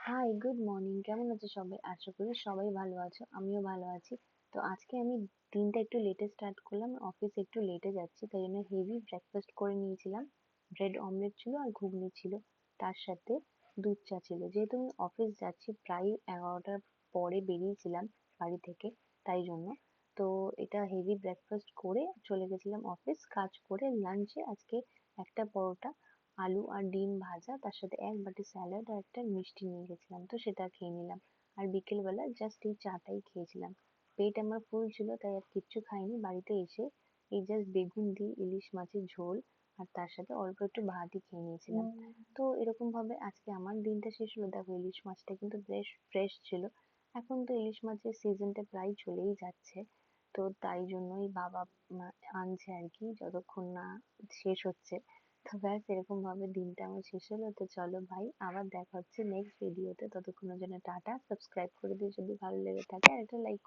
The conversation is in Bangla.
High, good morning. কেমন আছো সবাই? আশা করি সবাই ভালো আছো। আমিও ভালো আছি। তো আজকে আমি দিনটা একটু লেটে স্টার্ট করলাম। অফিস একটু লেটে যাচ্ছি, তাই জন্য হেভি ব্রেকফাস্ট করে নিয়েছিলাম। ব্রেড অমলেট ছিল আর ঘুগনি ছিল, তার সাথে দুধ চা ছিল। যেহেতু আমি অফিস যাচ্ছি, প্রায় 11টার পরে বেরিয়েছিলাম বাড়ি থেকে, তাই জন্য তো এটা হেভি ব্রেকফাস্ট করে চলে গেছিলাম অফিস। কাজ করে লাঞ্চে আজকে একটা পরোটা, আলু আর ডিম ভাজা, তার সাথে এক বাটি স্যালাড আর একটা মিষ্টি নিয়ে গেছিলাম, তো সেটা খেয়ে নিলাম। আর বিকেল বেলা জাস্ট এই চাটাই খেয়েছিলাম। পেট আমার ফুল ছিল, তাই আর কিচ্ছু খাইনি। বাড়িতে এসে এই জাস্ট বেগুন দিয়ে ইলিশ মাছের ঝোল আর তার সাথে অল্প একটু ভাতই খেয়ে নিয়েছিলাম। তো এরকম ভাবে আজকে আমার দিনটা শেষ হলো। দেখো, ইলিশ মাছটা কিন্তু বেশ ফ্রেশ ছিল। এখন তো ইলিশ মাছের সিজনটা প্রায় চলেই যাচ্ছে, তো তাই জন্যই বাবা আনছে আর কি, যতক্ষণ না শেষ হচ্ছে। তো ব্যাস এরকম ভাবে দিনটা আমার শেষ হলো। তো চলো ভাই, আবার দেখা হচ্ছে নেক্সট ভিডিওতে। ততক্ষণের জন্য টাটা। সাবস্ক্রাইব করে দিও যদি ভালো লেগে থাকে, আর একটা লাইক